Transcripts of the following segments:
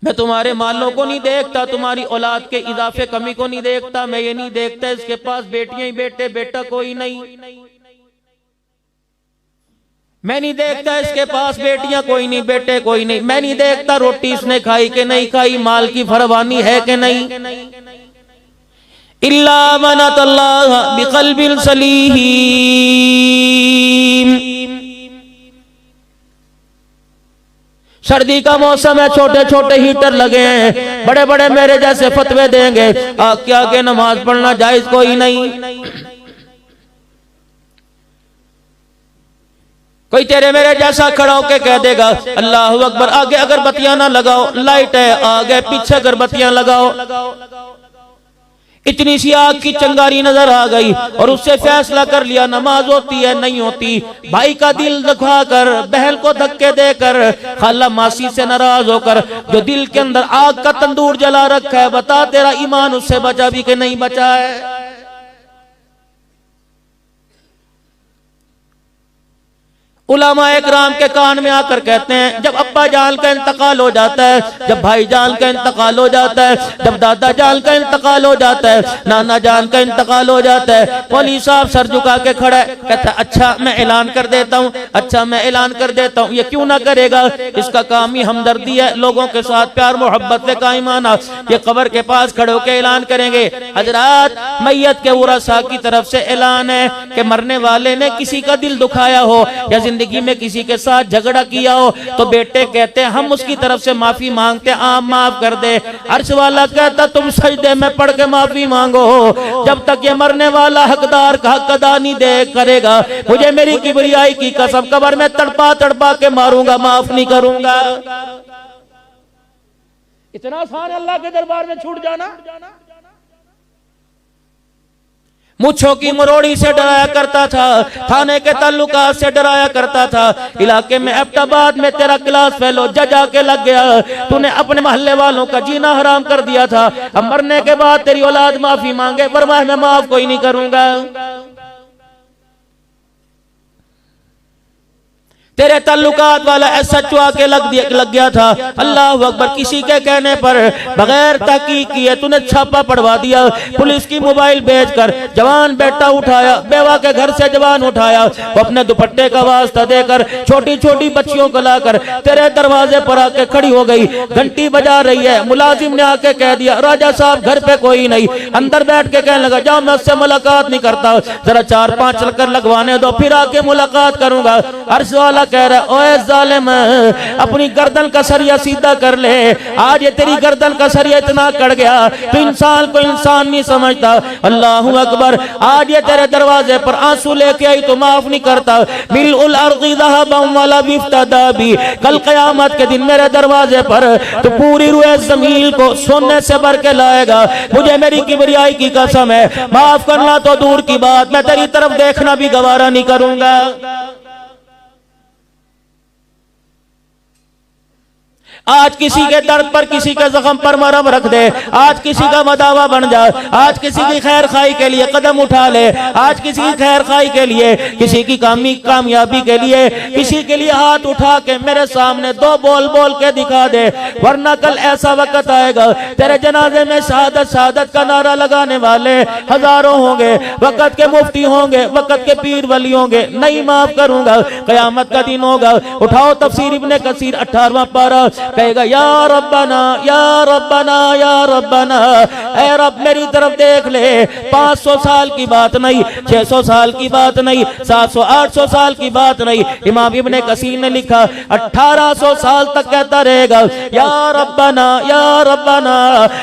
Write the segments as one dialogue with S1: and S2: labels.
S1: मैं तुम्हारे मालों को नहीं देखता, तुम्हारी औलाद के इजाफे कमी को नहीं देखता, मैं ये नहीं देखता इसके पास बेटियां ही बेटे, बेटा कोई नहीं, मैं नहीं देखता इसके पास बेटियां कोई नहीं, बेटे कोई नहीं, मैं नहीं देखता रोटी इसने खाई कि नहीं खाई, माल की फरवानी है कि नहीं। इल्ला मन अल्लाह बिक़ल्बिन सलीम। सर्दी का मौसम है, छोटे छोटे हीटर लगे हैं, बड़े बड़े मेरे जैसे फतवे देंगे आग के आगे नमाज पढ़ना जायज कोई नहीं। कोई तेरे मेरे जैसा खड़ा होके कह देगा अल्लाह अकबर, आगे अगरबत्तियां ना लगाओ, लाइट है आगे, पीछे अगरबत्तियां लगाओ। इतनी सी आग की चंगारी नजर आ गई और उससे फैसला कर लिया नमाज होती है नहीं होती। भाई का दिल दुखा कर, बहन को धक्के देकर, खाला मासी से नाराज होकर जो दिल के अंदर आग का तंदूर जला रखा है, बता तेरा ईमान उससे बचा भी कि नहीं बचा है। उलमा इकराम के कान में आकर कहते हैं जब अब्बा जान का इंतकाल हो जाता है, जब भाई जान का इंतकाल हो जाता है, जब दादा जान का इंतकाल हो जाता है, नाना जान का इंतकाल हो जाता है, मौलवी साहब सर झुका के खड़ा है, कहता है अच्छा मैं ऐलान कर देता हूँ, अच्छा मैं ऐलान कर देता हूँ। ये क्यों ना करेगा, इसका काम ही हमदर्दी है, लोगों के साथ प्यार मोहब्बत से कायम आना। ये कब्र के पास खड़े होकर ऐलान करेंगे हजरात मैयत के उरसा की तरफ से ऐलान है कि मरने वाले ने किसी का दिल दुखाया हो या जिंदगी में किसी के साथ झगड़ा किया हो तो बेटे कहते हैं हम उसकी तरफ से माफी मांगते, आप माफ कर दे। अर्श वाला कहता तुम सजदे में पढ़ के माफी मांगो, जब तक ये मरने वाला हकदार का हक अदा नहीं दे करेगा, मुझे मेरी किबरियाई की कसम कब्र में तड़पा तड़पा के मारूंगा, माफ नहीं करूंगा। इतना आसान अल्लाह के दरबार में छूट जाना। मुच्छों की मरोड़ी से डराया करता था, थाने के ताल्लुकात से डराया करता था, इलाके में एबटाबाद में तेरा क्लास फेलो जज आके लग गया, तूने अपने मोहल्ले वालों का जीना हराम कर दिया था। अब मरने के बाद तेरी औलाद माफी मांगे, फरमाया मैं माफ कोई नहीं करूंगा। तेरे ताल्लुकात वाला एसएचओ आके लग गया था, अल्लाह अकबर, किसी के कहने पर बगैर तहकीक किए तूने छापा पड़वा दिया, पुलिस की मोबाइल भेजकर जवान बेटा उठाया, बेवा के घर से जवान उठाया, वो अपने दुपट्टे का वास्ता देकर छोटी छोटी बच्चियों को लाकर तेरे दरवाजे पर आके खड़ी हो गई, घंटी बजा रही है। मुलाजिम ने आके कह दिया राजा साहब घर पे कोई नहीं, अंदर बैठ के कहने लगा जाओ मैं उससे मुलाकात नहीं करता, जरा 4-5 चक्कर लगवाने दो फिर आके मुलाकात करूंगा। अर्श वाला कह रहा ओए जालिम, अपनी गर्दन का सरिया सीधा कर ले, आज ये तेरी गर्दन का सरिया इतना कट गया तो इंसान को इंसान नहीं समझता। अल्लाह अकबर, आज ये तेरे दरवाजे पर आंसू लेके आई तो माफ नहीं करता। बिल अर्ज़ि ज़हबन वला बिफ्तदा बी, कल क़यामत के दिन मेरे दरवाजे पर तो पूरी रूए ज़मीन को सोने से भर के लाएगा, मुझे मेरी किबरियाई की कसम है, माफ करना तो दूर की बात मैं तेरी तरफ देखना भी गवारा नहीं करूंगा। आज किसी के दर्द पर किसी के जख्म पर मरहम रख दे, आज किसी का मदावा बन जा, आज किसी की खैर खाई के लिए कदम उठा ले, आज किसी की खैर खाई के लिए, किसी की कामयाबी के लिए, किसी के लिए हाथ उठा के मेरे सामने 2 बोल बोल के दिखा दे, वरना कल ऐसा वक्त आएगा तेरे जनाजे में शहादत शहादत का नारा लगाने वाले हजारों होंगे, वक्त के मुफ्ती होंगे, वक्त के पीर वली होंगे, नहीं माफ करूंगा। कयामत का दिन होगा, उठाओ तफसीर इब्ने कसीर 18वां पारा, कहेगा या रब्बना या रब्बना या रब्बना, ऐ रब मेरी तरफ देख ले। 500 साल की बात नहीं, 600 साल की बात नहीं, 700-800 साल की बात नहीं, इमाम इब्ने कसीर ने लिखा 1800 साल तक कहता रहेगा या रब्बना या रब्बना।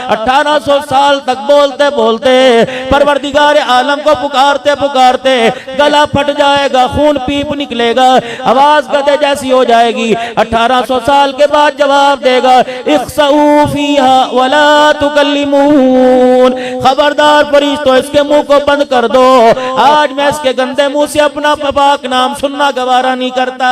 S1: 1800 साल तक बोलते बोलते परवरदिगार आलम को पुकारते पुकारते गला फट जाएगा, खून पीप निकलेगा, आवाज गधे जैसी हो जाएगी। 1800 साल के बाद जवाब देगा इख्सऊ फीहा वला तुकल्लिमून, खबरदार फरिश्तों इसके मुंह को बंद कर दो, आज मैं इसके गंदे मुंह से अपना पाक नाम सुनना गवारा नहीं करता।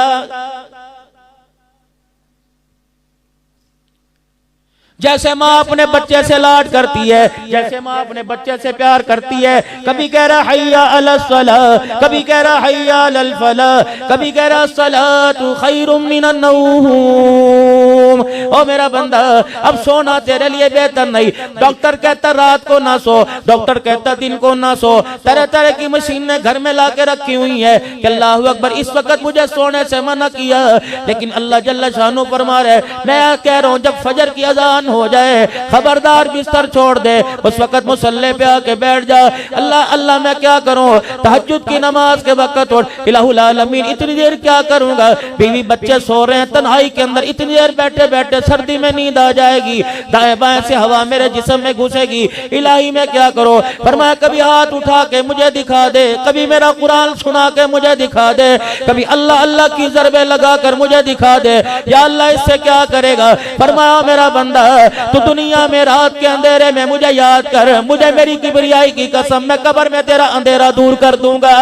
S1: जैसे माँ अपने बच्चे से लाड करती है, जैसे माँ अपने बच्चे से प्यार करती है, कभी कह रहा हय्या अलस सलाह, कभी कह रहा हय्या अलल फलाह, कभी कह रहा सलातु खैरुम मिनन नौम, ओ मेरा बंदा, अब सोना तेरे लिए बेहतर नहीं। डॉक्टर कहता रात को ना सो, डॉक्टर कहता दिन को ना सो, तरह तरह की मशीनें घर में ला के रखी हुई है कि अल्लाह अकबर इस वक्त मुझे सोने से मना किया, लेकिन अल्लाह जल्ल शानो फरमा रहे मैं कह रहा हूँ जब फजर की अजान हो जाए खबरदार बिस्तर छोड़ दे, उस वक्त मुसल्ले पे आके बैठ जा। अल्लाह अल्लाह मैं क्या करूँ, तहज्जुद की नमाज के वक्त उठ, इलाहुल आलमीन इतनी देर क्या करूंगा, बीवी बच्चे सो रहे हैं तन्हाई के अंदर, इतनी देर बैठे बैठे सर्दी में नींद आ जाएगी, दाएं बाएं से हवा मेरे जिस्म में घुसेगी, इलाही मैं क्या करूं। फरमाया कभी हाथ उठा के मुझे दिखा दे, कभी मेरा कुरान सुना के मुझे दिखा दे, कभी अल्लाह अल्लाह की ज़रबे लगा कर मुझे दिखा दे, या अल्लाह इससे क्या करेगा। फरमाया मेरा बंदा तू दुनिया में रात के अंधेरे में मुझे याद कर, मुझे मेरी किबरियाई की कसम मैं कब्र में तेरा अंधेरा दूर कर दूंगा।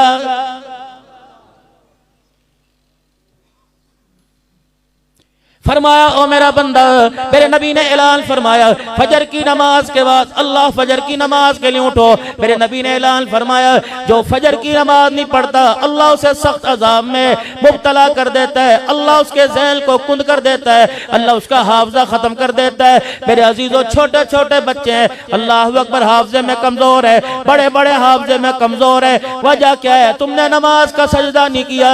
S1: फरमाया ओ मेरा बंदा, मेरे नबी ने ऐलान फरमाया फजर की नमाज के बाद अल्लाह फजर की नमाज के लिए उठो। मेरे नबी ने ऐलान फरमाया जो फजर की नमाज नहीं पढ़ता अल्लाह उसे सख्त अजाब में मुब्तला कर देता है, अल्लाह उसके ज़हन को कुंद कर देता है, अल्लाह उसका हाफजा खत्म कर देता है। मेरे अजीजों छोटे छोटे बच्चे हैं, अल्लाह अकबर हाफजे में कमजोर है, बड़े बड़े हाफजे में कमजोर है। वजह क्या है, तुमने नमाज का सजदा नहीं किया।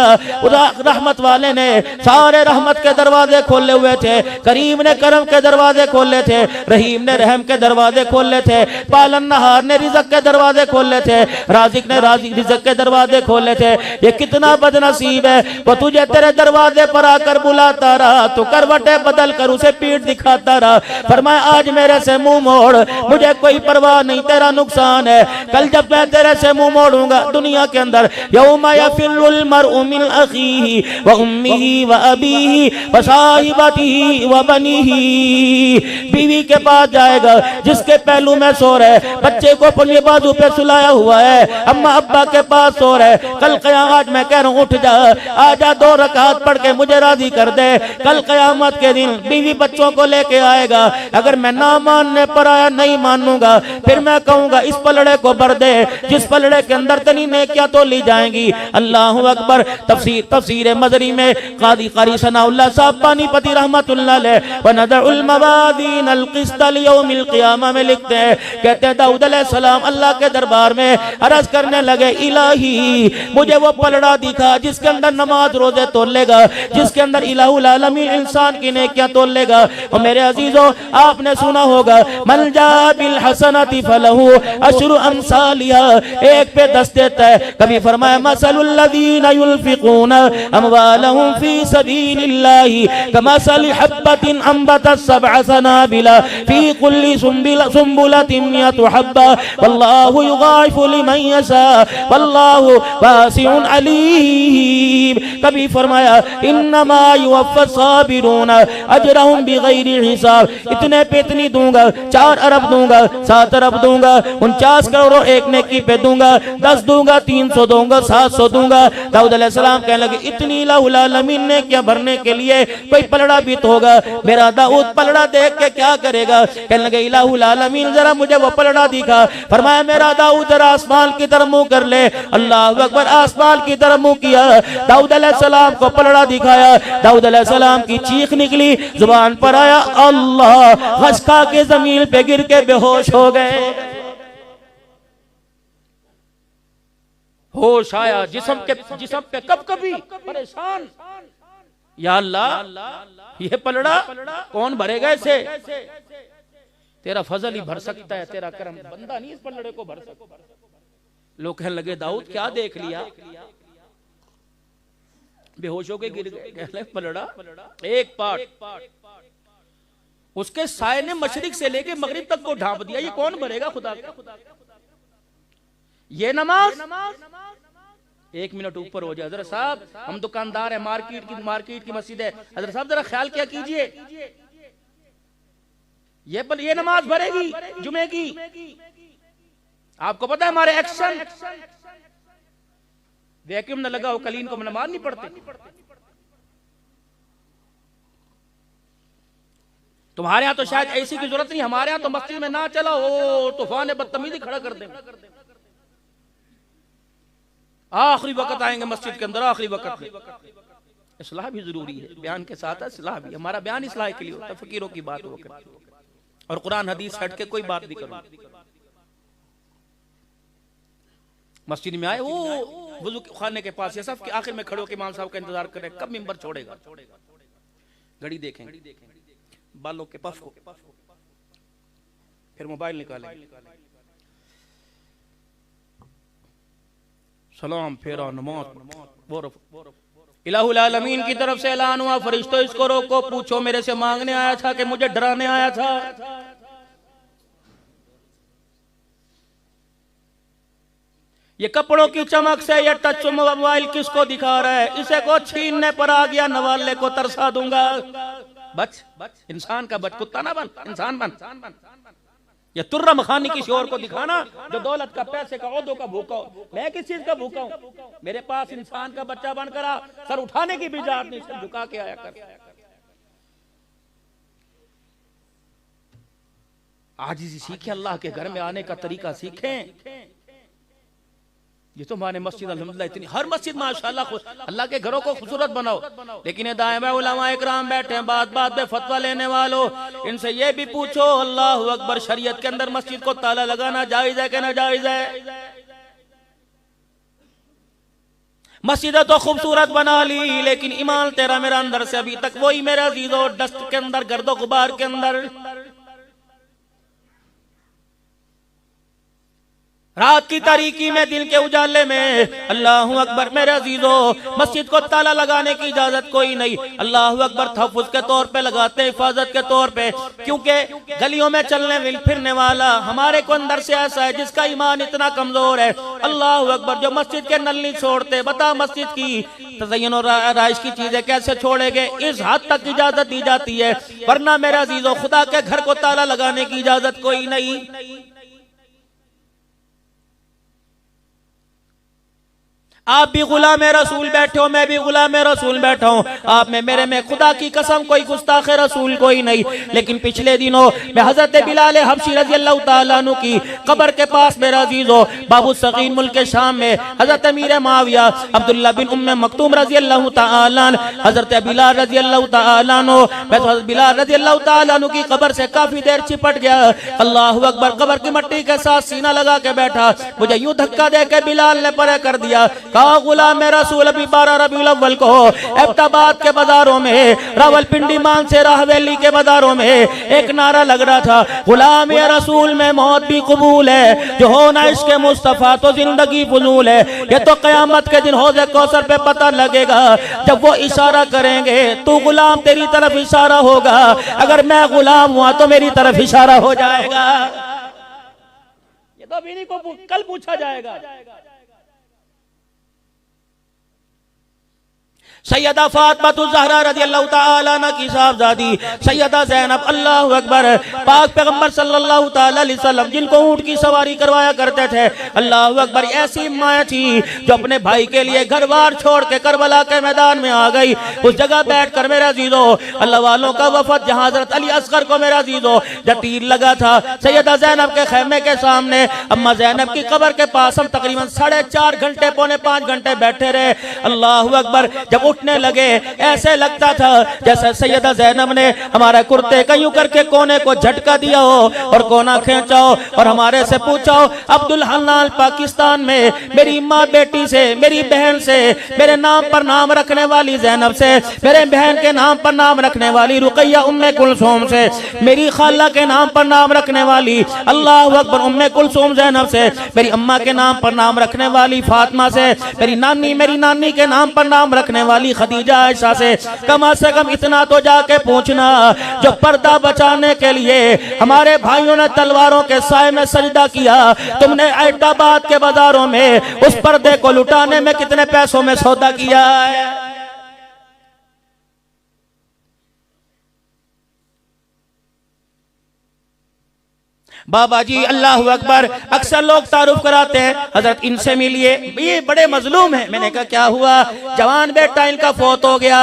S1: रहमत वाले ने सारे रहमत के दरवाजे खोले हुए थे, करीम ने करम के दरवाजे खोले थे, रहीम ने रहम के दरवाजे खोले थे, पालनहार ने रिज़्क़ के दरवाजे खोले थे, राज़िक ने रिज़्क़ के दरवाजे खोले थे। ये कितना बदनसीब है, वो तुझे तेरे दरवाजे पर आकर बुलाता रहा, तो करवटे बदल कर उसे पीठ दिखाता रहा। फरमाया आज मेरे से मुंह मोड़, मुझे कोई परवाह नहीं, तेरा नुकसान है। कल जब मैं तेरे से मुंह मोड़ूंगा दुनिया के अंदर, यौमा यफिरुल मरउ मिन अखीही व उम्मिही व अबीही व साहिबतिही व बनीही, बीवी के पास जाएगा जिसके पहलू में सो रहे, बच्चे को अपने बाजू पे सुलाया हुआ है, अम्मा अब्बा के पास सो रहे। कल क़यामत मैं कह रहा हूँ उठ जा, आजा 2 रकात पढ़ के मुझे राजी कर दे। कल क़यामत के दिन बीवी बच्चों को लेके आएगा, अगर मैं ना मानने पर आया नहीं मानूंगा, फिर मैं कहूंगा इस पलड़े को भर दे जिस पलड़े के अंदर तनी नेकियां तो ली जाएंगी। अल्लाह अकबर। तफसीर मजरी में क़ारी सनाउल्लाह साहब पानीपति रहमतुल्लाह अलैह व नदउल मवादीन अल क़िस्त लियौमिल क़ियामा में लिखते हैं, कहते हैं दाऊद अलैहिस्सलाम अल्लाह के दरबार में अर्ज करने लगे, इलाही मुझे वो पलड़ा दिखा जिसके अंदर नमाज रोजे तोलेगा, जिसके अंदर इलाहुल आलमीन इंसान की नेकियां तोलेगा। और मेरे अजीजों आपने सुना होगा मन जा बिल हसनति फलहु अशरु अमसालिहा, एक पे 10 देता है। कभी फरमाया मसलुल लज़ीना युनफ़िक़ूना अमवालहुम फ़ी सबीलिल्लाहि कमसलि हब्बतिन अंबतत सबअ सनाबिला फ़ी कुल्ली सुंबुलतिन मिअतु हब्बा वल्लाहु युग़ाइफ़ु लिमन यशा वल्लाहु वासिउन अलीम। कभी फरमाया इन्नमा युवफ़्फ़ा साबिरूना अजरहुम बिग़ैरि हिसाब, इतने पे इतनी दूंगा, 4 अरब दूंगा, 7 अरब दूंगा, 49 करोड़ एक नेकी पे दूंगा, 10 दूंगा, 300 दूंगा, 700 दूंगा। दाऊद अलैहिस्सलाम कहने लगे इतनी इलाहुल आलमीन ने क्या भरने के लिए कोई पलड़ा भी तो होगा, मेरा दाऊद पलड़ा देख के क्या करेगा। कहने लगे इलाहुल आलमीन जरा मुझे वो पलड़ा दिखा। फरमाया मेरा दाऊद जरा आसमान की तरफ मुंह कर ले। अल्लाह अकबर। आसमान की तरफ मुंह किया, दाऊद अलैहिस्सलाम को पलड़ा दिखाया, दाऊद अलैहिस्सलाम की चीख निकली, जुबान पर आया अल्लाह, खसका के जमीन पे गिर के बेहोश हो गए। होश आया जिस्म पे कब कभी परेशान, या अल्लाह ये पलड़ा कौन भरेगा इसे, तेरा फजल ही भर सकता है, तेरा करम, बंदा नहीं इस पलड़े को भर सकता। लोग कहने लगे दाऊद क्या देख लिया, बेहोश होके गिर गए। पलड़ा एक पार्ट, उसके साये ने मशरिक से लेके मगरिब तक को ढांप दिया, ये कौन भरेगा खुदा का। ये नमाज 1 मिनट ऊपर हो जाए। हज़रत साहब हम दुकानदार है, मार्केट की मस्जिद है, हज़रत साहब जरा ख्याल क्या कीजिए, ये नमाज भरेगी जुमे की। आपको पता है हमारे एक्शन, वैक्यूम न लगा हो कलीन को नमाज नहीं पढ़ते। तुम्हारे यहाँ तो शायद ऐसी की जरूरत नहीं, हमारे यहाँ तो मस्जिद में ना चला हो तूफान बदतमीजी खड़ा कर दे। आखिरी वक्त आएंगे मस्जिद के अंदर, आखिरी वक्त में
S2: इस्लाह भी जरूरी है, बयान के साथ इस्लाह भी। हमारा बयान इस्लाह के लिए होता है, फकीरों की बात हो कर और कुरान हदीस हट के कोई बात नहीं करूँ। मस्जिद में आए, वो वुजू खाने के पास या सब के आखिर में खड़े होकर इमाम साहब का इंतजार कर रहे हैं, कब मिंबर छोड़ेगा। घड़ी देखेंगे, बालों के पफ को, फिर मोबाइल निकालेंगे, सलाम फेरा, नमाज। इलाहुल आलमीन की तरफ से ऐलान हुआ, फरिश्तों इसको रोको, पूछो मेरे से मांगने आया था कि मुझे डराने आया था। ये कपड़ों की चमक से ये टच मोबाइल किसको दिखा रहा है? इसे को छीनने पर आ गया, नवाले को तरसा दूंगा। बच, इंसान का बच, कुत्ता ना बन, इंसान बन। ये तुर्रा मखानी किसी और को दिखाना जो दौलत का, पैसे का, ओहदों का भूखा हो। मैं किस चीज का भूखा हूं? मेरे पास इंसान का बच्चा बनकर आ, सर उठाने की भी इजाजत नहीं, सर झुका के आया कर। आजिज़ी सीखे, अल्लाह के घर में आने का तरीका सीखें। ये तो हमारे मस्जिद अल्हम्दुलिल्लाह इतनी, हर मस्जिद माशाअल्लाह अल्लाह के घरों को खूबसूरत बनाओ। लेकिन ये दाएं बाएं उलमा इकराम बैठे हैं, बात बात पे फतवा लेने वालों, इनसे ये भी पूछो अल्लाहु अकबर, शरीयत के अंदर मस्जिद को ताला लगाना जायज है कि ना जायज है? मस्जिद तो खूबसूरत बना ली, लेकिन ईमान तेरा मेरा अंदर से अभी तक वही मेरा अजीजों, डस्ट के अंदर, गर्दो गुबार के अंदर। रात की तारीकी में, दिन के उजाले में, अल्लाहु अकबर मेरे अजीजों, मस्जिद को ताला लगाने की इजाजत कोई नहीं। अल्लाहु अकबर तहफ़्फ़ुज़ के तौर पे लगाते, हिफाजत के तौर पे, क्योंकि गलियों में चलने फिरने वाला हमारे को अंदर से ऐसा है जिसका ईमान इतना कमजोर है। अल्लाहु अकबर, जो मस्जिद के नल नहीं छोड़ते, बता मस्जिद की तज़य्युन और आराइश की चीजें कैसे छोड़ेंगे? इस हद तक इजाजत दी जाती है, वरना मेरे अजीजों खुदा के घर को ताला लगाने की इजाजत कोई नहीं। आप भी गुलाम रसूल बैठे हो, मैं भी गुलाम रसूल बैठा हूँ। आप में मेरे में खुदा की कसम कोई गुस्ताख रसूल कोई नहीं। लेकिन पिछले दिनों मैं हजरत बिलाल हबशी रजी अल्लाह तआला अन्हु की कब्र के पास मेरा अजीजो बाबू सगीर मुल्क शाम में हजरत अमीर माविया अब्दुल्ला बिन उम्मे मक्तूम रजी अल्लाह तआला हजरत बिलाल रजी अल्लाह तआला अन्हु, मैं तो हजरत बिलाल रजी अल्लाह तआला अन्हु की कब्र से काफी देर चिपट गया। अल्लाहु अकबर, कब्र की मिट्टी के साथ सीना लगा के बैठा, मुझे यूं धक्का दे के बिलाल ने परे कर दिया। कहा गुलाम रसूल अभी 12 रबीउल अव्वल को एबटाबाद के बाजारों में, रावलपिंडी मानसेरा हवेली के बाजारों में एक नारा लग रहा था, गुलाम रसूल में मौत भी कबूल है, जो हो ना इश्क मुस्तफा तो जिंदगी फजूल है। ये तो कयामत के दिन हौज़े कौसर पे पता लगेगा, जब वो इशारा करेंगे तू गुलाम, तेरी तरफ इशारा होगा, अगर मैं गुलाम हुआ तो मेरी तरफ इशारा हो जाएगा। ये तो अभी नहीं को कल पूछा जाएगा। सैयदा फातिमा ज़हरा रज़ी अल्लाह तआला अन्हा की साहबजादी सैयदा ज़ैनब, अल्लाहु अकबर, पाक पैगंबर सल्लल्लाहु तआला अलैहि वसल्लम जिनको ऊंट की सवारी करवाया करते थे, अल्लाहु अकबर, ऐसी माँ थी जो अपने भाई के लिए घर बार छोड़ के करबला के मैदान में आ गई। उस जगह बैठ कर मेरा अजीजो अल्लाह वालों का वफद, जहाँ हजरत अली असगर को मेरा अजीजो जब तीर लगा था, सैयदा ज़ैनब के खैमे के सामने अम्मा ज़ैनब की कब्र के पास हम तकरीबन 4.5 घंटे, पौने 5 घंटे बैठे रहे। अल्लाहु अकबर, जब उठने लगे ऐसे लगता था जैसे सैयदा ज़ैनब ने हमारा कुर्ते का यूं करके कोने को झटका दिया हो और कोना खींचा हो और हमारे से पूछा हो, अब्दुल हन्नान पाकिस्तान में मेरी माँ बेटी से, मेरी बहन से, मेरे नाम पर नाम रखने वाली ज़ैनब से, मेरे बहन के नाम पर नाम रखने वाली रुकैया उम्मे कुलसूम से, मेरी खाला के नाम पर नाम रखने वाली अल्लाहु अकबर उम्मे कुलसूम ज़ैनब से, मेरी अम्मा के नाम पर नाम रखने वाली फातिमा से, मेरी नानी के नाम पर नाम रखने वाली खदीजा आयशा से कम इतना तो जाके पूछना, जो पर्दा बचाने के लिए हमारे भाइयों ने तलवारों के साए में सजदा किया, तुमने एबटाबाद के बाजारों में उस पर्दे को लुटाने में कितने पैसों में सौदा किया है? बाबा जी अल्लाह अकबर। अक्सर लोग तारुफ कराते हैं हजरत इनसे मिलिए, ये बड़े मजलूम है। मैंने कहा क्या हुआ? जवान बेटा इनका फौत हो गया।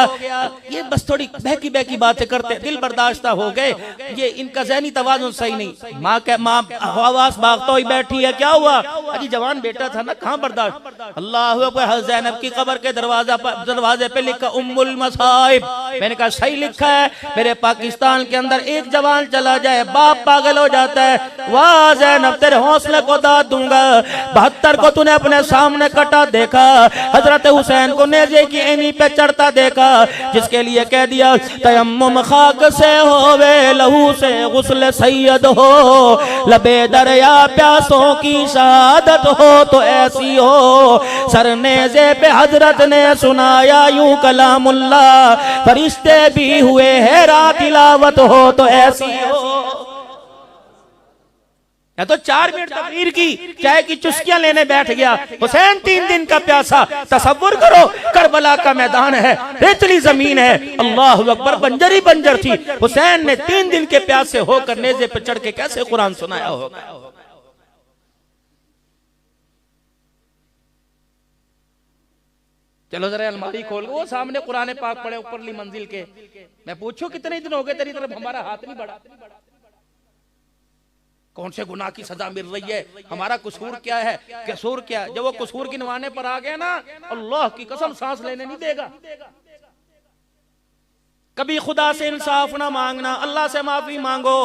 S2: ये बस थोड़ी बहकी बहकी बातें करते, दिल बर्दाश्ता हो गए, ये इनका ज़हनी तवाज़ुन सही नहीं। माँ हवास भागता हुई बैठी है, क्या हुआ? अजी जवान बेटा था ना, कहाँ बर्दाश्त। अल्लाह अकबर। ज़ैनब की कब्र के दरवाजे पे लिखा उम्मुल मसाइब। मैंने कहा सही लिखा है। मेरे पाकिस्तान के अंदर एक जवान चला जाए, बाप पागल हो जाता है। वाह ज़ैनब, तेरे हौसले को दाद दूंगा। 72 को तूने अपने सामने कटा देखा, हजरत हुसैन को नेज़े की एनी पे चढ़ता देखा, जिसके लिए कह दिया तयम्मुम खाक से होवे, लहू से गुस्ल सैयद हो, लबे दरिया प्यासों की शहादत हो तो ऐसी हो। सर नेज़े पे हजरत ने सुनाया यूं कलामुल्लाह, फरिश्ते भी हुए हैरा तिलावत हो तो ऐसी हो। या तो 4 मिनट तकरीर की, चाय की चुस्कियां लेने बैठ गया। हुसैन 3 दिन का प्यासा। तसव्वुर करो, करबला का मैदान है, रेतली जमीन है, अल्लाह अकबर, बंजर ही बंजर थी। हुसैन ने 3 दिन के प्यासे होकर नेज़े पे चढ़ के कैसे कुरान सुनाया होगा। चलो जरा अलमारी खोल, वो सामने कुरान पाक पड़े ऊपरली मंजिल के। मैं पूछूं कितने दिन हो गए तेरी तरफ हमारा हाथ नहीं बढ़ा? कौन से गुनाह की सजा मिल रही है? हमारा कसूर क्या है? कसूर क्या? जब वो कसूर गिनवाने पर आ गया ना, अल्लाह की कसम सांस लेने नहीं देगा। कभी खुदा से इंसाफ ना मांगना, अल्लाह से माफी मांगो।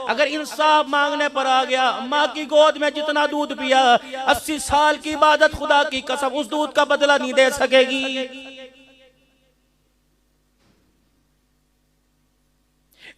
S2: अगर इंसाफ मांगने पर आ गया, माँ की गोद में जितना दूध पिया, 80 साल की इबादत, खुदा की कसम उस दूध का बदला नहीं दे सकेगी।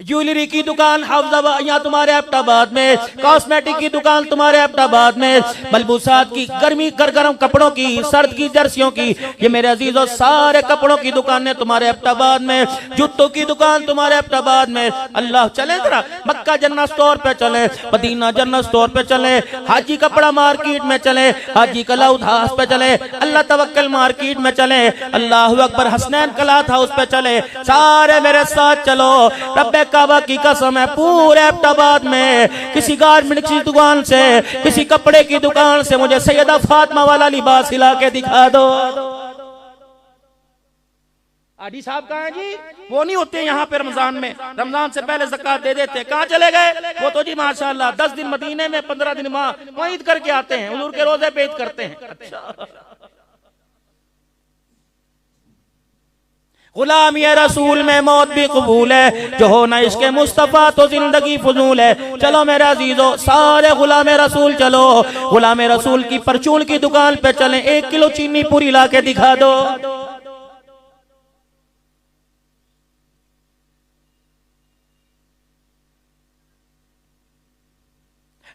S2: ज्वेलरी की दुकान यहाँ तुम्हारे एबटाबाद में, कॉस्मेटिक की दुकान तुम्हारे एबटाबाद में, मलबूसात की गर्मी गरम कपड़ों की, सर्द की जर्सियों की, ये मेरे अजीजों सारे कपड़ों की दुकानें तुम्हारे एबटाबाद में, जूतों की दुकान तुम्हारे एबटाबाद में। अल्लाह, चले जरा मक्का जन्नत स्टोर पे चले, मदीना जन्नत स्टोर पे चले, हाजी कपड़ा मार्केट में चले, हाजी कलाउद हाउस पे चले, अल्लाह तवक्कल मार्केट में चले, अल्लाह अकबर हसनैन कलाथ हाउस पे चले। सारे मेरे साथ चलो। रब्बे काबा की कसम है, पूरे एबटाबाद में किसी गारमेंट की दुकान से, किसी कपड़े की दुकान से मुझे सैयदा फातिमा वाला लिबास सिला के दिखा दो। आडी साहब कहाँ हैं जी? वो नहीं होते यहाँ पे रमजान में, रमजान से पहले ज़कात दे देते। कहाँ चले गए वो? तो जी माशाल्लाह 10 दिन मदीने में, 15 दिन वहाँ ईद करके आते हैं, हुजूर के रोजे पे ईद करते हैं। अच्छा, गुलाम ये रसूल में मौत भी कबूल है, जो हो ना इसके मुस्तफा तो जिंदगी फजूल है। चलो मेरे अजीजों सारे गुलाम रसूल चलो, गुलाम रसूल की परचून की दुकान पे चलें, 1 किलो चीनी पूरी ला के दिखा दो।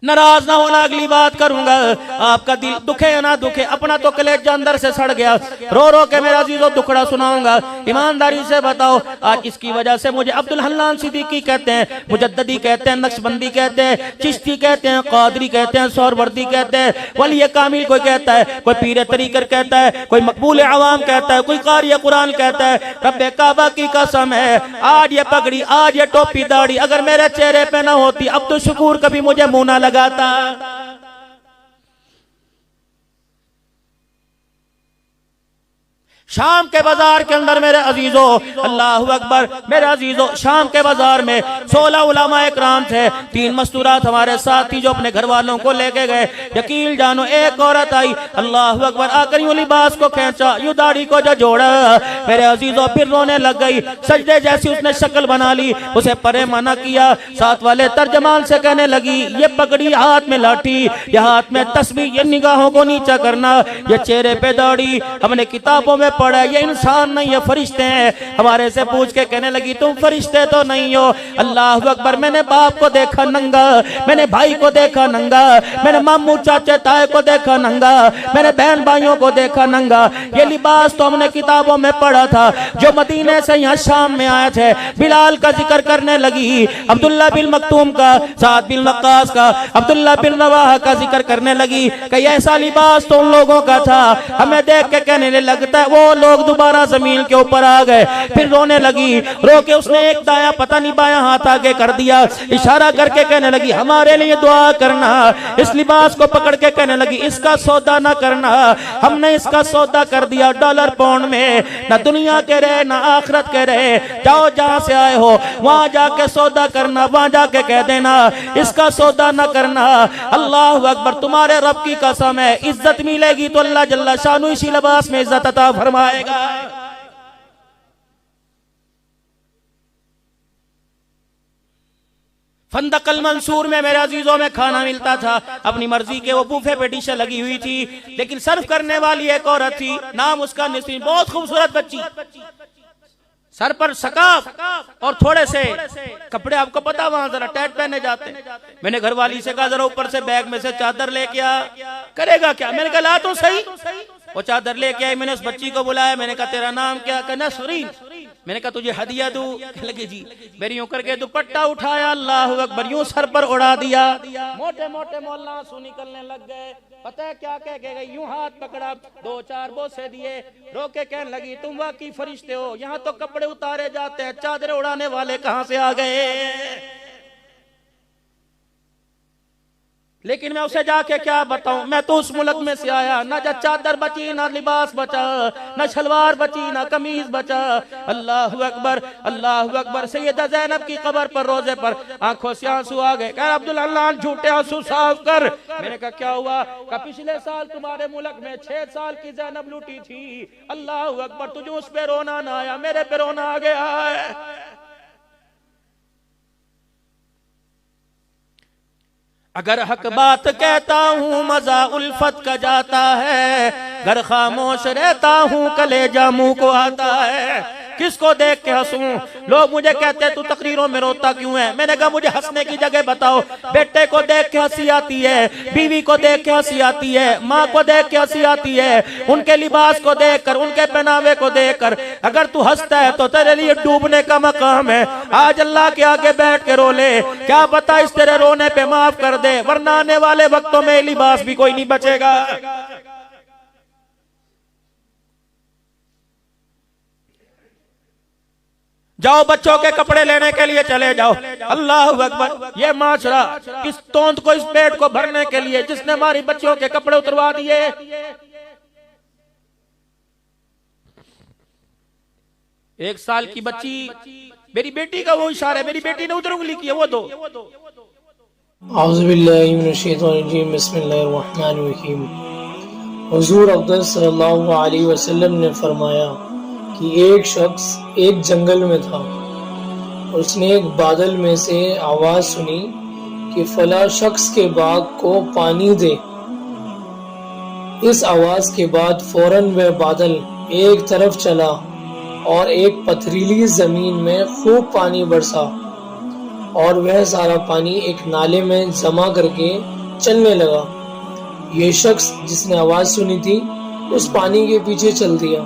S2: नाराज ना होना, अगली बात करूंगा। आपका दिल दुखे या ना दुखे, अपना तो कलेजा अंदर से सड़ गया, रो रो के मेरा अजीजों दुखड़ा सुनाऊंगा। ईमानदारी से बताओ, आज इसकी वजह से मुझे अब्दुल हन्नान सिद्दीकी कहते हैं, मुजद्ददी कहते हैं, नक्शबंदी कहते हैं, चिश्ती कहते हैं, कादरी कहते हैं, सोहरवर्दी कहते हैं, वली कामिल कोई कहता है, कोई पीर तरीकर कहता है, कोई मकबूल अवाम कहता है, कोई कारी कुरान कहता है। रब्बे काबा की कसम है, आज ये पगड़ी, आज ये टोपी दाढ़ी अगर मेरे चेहरे पे ना होती, अब्दुल शकूर कभी मुझे मुंह ना लगाता। शाम के बाजार के अंदर मेरे अजीजों, अल्लाह अकबर, मेरे अजीजों शाम के बाजार में 16 उलमा इकराम थे, 3 मस्तूरात हमारे साथ थी जो अपने घर वालों को लेके गए। यकीन जानो एक औरत आई, अल्लाह अकबर, आकर यूं लिबास को खींचा, यूं दाढ़ी को जो जोड़ा, मेरे अजीजों फिर रोने लग गई। सजदे जैसी उसने शक्ल बना ली, उसे परे मना किया। साथ वाले तर्जमान से कहने लगी, ये पगड़ी, हाथ में लाठी, ये हाथ में तस्बीह, ये निगाहों को नीचा करना, ये चेहरे पे दाढ़ी, हमने किताबों में पढ़ा, ये इंसान नहीं है, फरिश्ते हैं। हमारे से पूछ के कहने लगी, तुम फरिश्ते तो नहीं हो। अल्लाह अकबर, मैंने बाप को देखा नंगा, मैंने भाई को देखा नंगा, मैंने मामू चाचे ताए को देखा नंगा, मैंने बहन भाइयों को देखा नंगा। ये लिबास तो हमने किताबों में पढ़ा था। जो मदीने से यहाँ शाम में आए थे, बिलाल का जिक्र करने लगी, अब्दुल्ला बिन मक्तूम का, साद बिन वक्कास का, अब्दुल्ला बिन रवाहा का जिक्र करने लगी कि ऐसा लिबास तो उन लोगों का था। हमें देख के कहने लगता है, वो वो लोग दोबारा जमीन के ऊपर आ गए। फिर रोने लगी, रो के उसने एक दाया पता नहीं बाया हाथ आगे कर दिया, इशारा करके कहने लगी हमारे लिए दुआ करना। इस लिबास को पकड़ के कहने लगी इसका सौदा ना करना, हमने इसका सौदा कर दिया डॉलर पाउंड में, ना दुनिया के रहे ना आखिरत के रहे। जाओ जहां से आए हो वहां जाके सौदा करना, वहां जाके कह देना इसका सौदा ना करना। अल्लाह अकबर, तुम्हारे रब की कसम है इज्जत मिलेगी तो अल्लाह जल्ला शानु इसी लिबास में इज्जत अता फरमाएगा। फंदकल मंसूर में मेरे अजीजों में खाना मिलता था, अपनी मर्जी के वो बूफे पे डिशें लगी हुई थी, लेकिन सर्व करने वाली एक औरत थी, नाम उसका निस्रीन, बहुत खूबसूरत बच्ची, सर पर सकाफ और थोड़े से कपड़े, आपको पता वहां जरा टाइट पहने जाते हैं। मैंने घरवाली से कहा जरा ऊपर से बैग में से चादर लेके आ, करेगा क्या? मैंने कहा ला तो सही। वो चादर लेके आई, मैंने उस बच्ची को बुलाया, मैंने कहा तेरा नाम क्या? कहना नसरीन। मैंने कहा तुझे हदिया दूं? लगे जी। मेरी यूं करके दुपट्टा उठाया, अल्लाह अकबर, यूं सर पर उड़ा दिया, मोटे मोटे मोहल्ला आंसू निकलने लग गए। पता है क्या कह के गई? यूं हाथ पकड़ा, 2-4 बोसे दिए, रोके कहने लगी तुम वाकई फरिश्ते हो, यहाँ तो कपड़े उतारे जाते हैं, चादरें उड़ाने वाले कहां से आ गए? लेकिन मैं उसे जाके क्या बताऊं, मैं तो उस मुल्क में से आया, ना चादर बची, ना लिबास बचा, ना शलवार बची, ना कमीज बचा। अल्लाह अकबर, अल्लाह अकबर। सैयदा ज़ैनब की कब्र पर रोजे पर आंखों से आंसू आ गए। कहा अब्दुल अल्लाह झूठे आंसू साफ कर। मैंने कहा क्या हुआ? कहा पिछले साल तुम्हारे मुल्क में 6 साल की ज़ैनब लूटी थी। अल्लाह अकबर, तुझे उस पे रोना ना आया, मेरे पे रोना आ गया है। अगर हक बात कहता हूँ मजा उल्फत का जाता है, घर खामोश रहता हूँ कलेजा मुंह को आता है। किसको देख के हंसूं? लोग मुझे कहते हैं तू तकरीरों में रोता क्यों है? मैंने कहा मुझे हंसने की जगह बताओ। बेटे को देख के हंसी आती है, बीवी को देख के हंसी आती है, माँ को देख के हंसी आती है, उनके लिबास को देखकर, उनके पहनावे को देखकर। अगर तू हंसता है तो तेरे लिए डूबने का मकाम है। आज अल्लाह के आगे बैठ के रो ले, क्या पता इस तेरे रोने पे माफ कर दे, वरना आने वाले वक्तों में लिबास भी कोई नहीं बचेगा। जाओ बच्चों के कपड़े लेने के लिए चले जाओ। अल्लाह अकबर, ये माशरा इस तोंद को, इस पेट को भरने के लिए जिसने हमारी बच्चियों के कपड़े उतरवा दिए। एक साल की बच्ची, मेरी बेटी का वो इशारा है, मेरी बेटी ने उधर उंगली की है, वो दो।
S3: औज़ुबिल्लाहि मिनश्शैतानिर्रजीम, बिस्मिल्लाहिर्रहमानिर्रहीम। हुज़ूर अक़दस सल्लल्लाहु अलैहि वसल्लम ने फरमाया कि एक शख्स एक जंगल में था, उसने एक बादल में से आवाज सुनी कि फला शख्स के बाग को पानी दे। इस आवाज के बाद फौरन वह बादल एक तरफ चला और एक पथरीली जमीन में खूब पानी बरसा और वह सारा पानी एक नाले में जमा करके चलने लगा। ये शख्स जिसने आवाज सुनी थी उस पानी के पीछे चल दिया।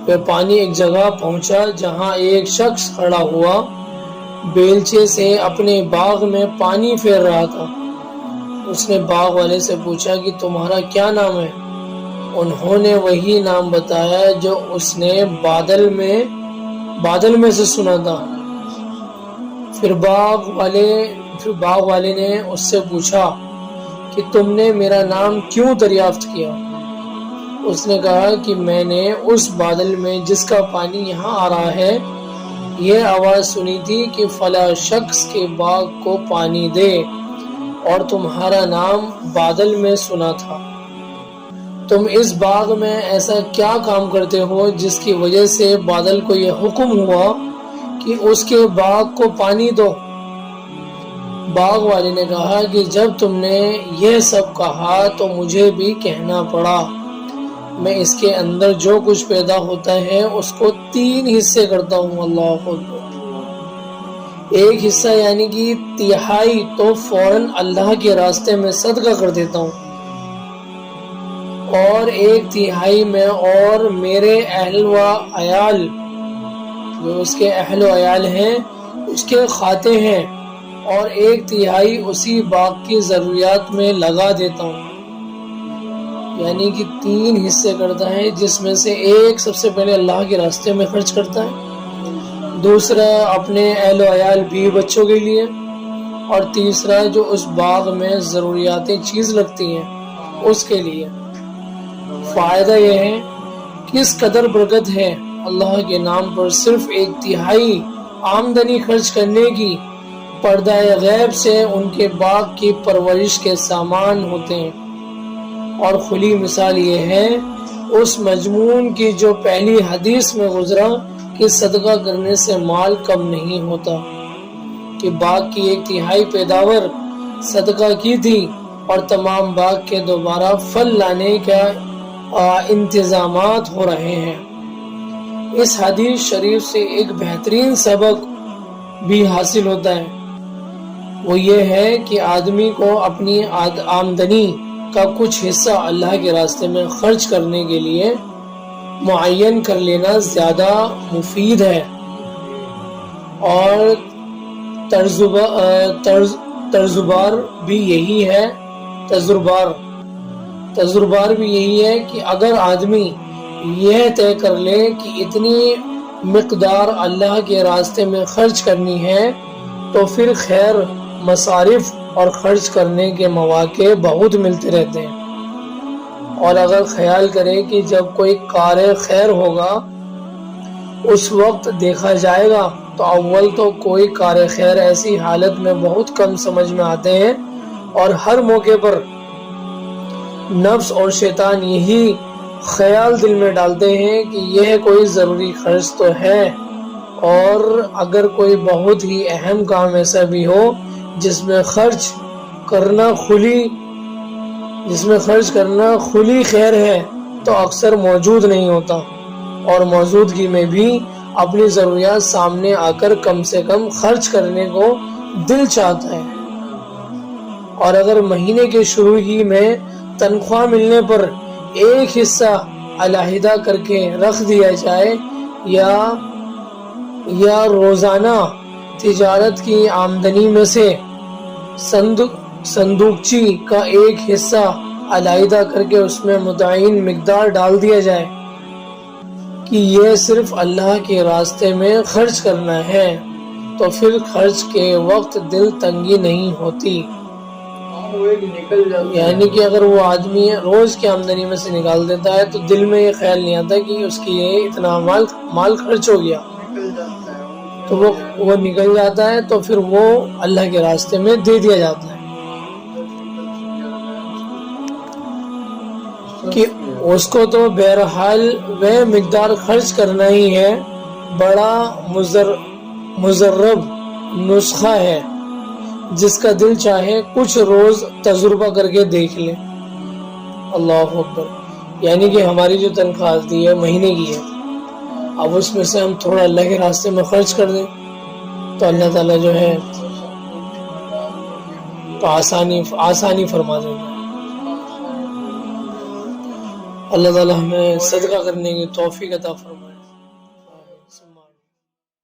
S3: वह पानी एक जगह पहुंचा जहां एक शख्स खड़ा हुआ बेलचे से अपने बाग में पानी फेर रहा था। उसने बाग वाले से पूछा कि तुम्हारा क्या नाम है? उन्होंने वही नाम बताया जो उसने बादल में से सुना था। फिर बाग वाले ने उससे पूछा कि तुमने मेरा नाम क्यों दरियाफ्त किया? उसने कहा कि मैंने उस बादल में जिसका पानी यहाँ आ रहा है यह आवाज सुनी थी कि फला शख्स के बाग को पानी दे, और तुम्हारा नाम बादल में सुना था। तुम इस बाग में ऐसा क्या काम करते हो जिसकी वजह से बादल को यह हुक्म हुआ कि उसके बाग को पानी दो? बाग वाले ने कहा कि जब तुमने यह सब कहा तो मुझे भी कहना पड़ा। मैं इसके अंदर जो कुछ पैदा होता है उसको 3 हिस्से करता हूँ। अल्लाह अकबर। एक हिस्सा यानी कि तिहाई तो फौरन अल्लाह के रास्ते में सदका कर देता हूँ, और 1 तिहाई में और मेरे अहल व अयाल, जो उसके अहल व अयाल हैं उसके खाते हैं, और 1 तिहाई उसी बाग की जरूरियात में लगा देता हूँ। यानी कि 3 हिस्से करता है, जिसमें से एक सबसे पहले अल्लाह के रास्ते में खर्च करता है, दूसरा अपने अहल अयाल बीवी बच्चों के लिए, और तीसरा जो उस बाग में ज़रूरियाती चीज़ लगती हैं उसके लिए। फ़ायदा यह है कि इस कदर बरकत है अल्लाह के नाम पर सिर्फ 1/3 आमदनी खर्च करने की। पर्दा गैब से उनके बाग की परवरिश के सामान होते हैं। और खुली मिसाल ये है उस मजमून की जो पहली हदीस में गुजरा कि सदका करने से माल कम नहीं होता, कि बाग की 1/3 पैदावार सदका की थी और तमाम बाग के दोबारा फल लाने का इंतजामात हो रहे हैं। इस हदीस शरीफ से एक बेहतरीन सबक भी हासिल होता है, वो ये है कि आदमी को अपनी आमदनी का कुछ हिस्सा अल्लाह के रास्ते में खर्च करने के लिए मुअय्यन कर लेना ज़्यादा मुफीद है। और तजुर्बार भी यही है तजुर्बार भी यही है कि अगर आदमी यह तय कर ले कि इतनी मिकदार अल्लाह के रास्ते में खर्च करनी है, तो फिर खैर मसारिफ और खर्च करने के मौके बहुत मिलते रहते हैं। और अगर ख्याल करें कि जब कोई कार खैर होगा उस वक्त देखा जाएगा, तो अव्वल तो कोई कार खैर ऐसी हालत में बहुत कम समझ में आते हैं, और हर मौके पर नफ्स और शैतान यही ख्याल दिल में डालते हैं कि यह कोई ज़रूरी खर्च तो है। और अगर कोई बहुत ही अहम काम ऐसा भी हो जिसमें खर्च करना खुली खैर है, तो अक्सर मौजूद नहीं होता, और मौजूदगी में भी अपनी ज़रूरियात सामने आकर कम से कम खर्च करने को दिल चाहता है। और अगर महीने के शुरू ही में तनख्वाह मिलने पर एक हिस्सा अलहदा करके रख दिया जाए, या रोज़ाना तिजारत की आमदनी में से संदूकची का एक हिस्सा अलहदा करके उसमें मुतय्यन मिकदार डाल दिया जाए कि यह सिर्फ अल्लाह के रास्ते में खर्च करना है, तो फिर खर्च के वक्त दिल तंगी नहीं होती। यानी कि अगर वो आदमी रोज की आमदनी में से निकाल देता है तो दिल में ये ख्याल नहीं आता कि उसकी ये इतना माल खर्च हो गया, तो वो निकल जाता है, तो फिर वो अल्लाह के रास्ते में दे दिया जाता है कि उसको तो बहरहाल वह मिकदार खर्च करना ही है। बड़ा मुजर्रब नुस्खा है, जिसका दिल चाहे कुछ रोज तजुर्बा करके देख ले। अल्लाह अकबर। यानी कि हमारी जो तनख्वाह आती है महीने की है, अब उसमें से हम थोड़ा अल्लाह के रास्ते में खर्च कर दें तो अल्लाह ताला जो है तो आसानी फरमा देंगे। अल्लाह ताला हमें सदका करने की तौफीक अता फरमाए।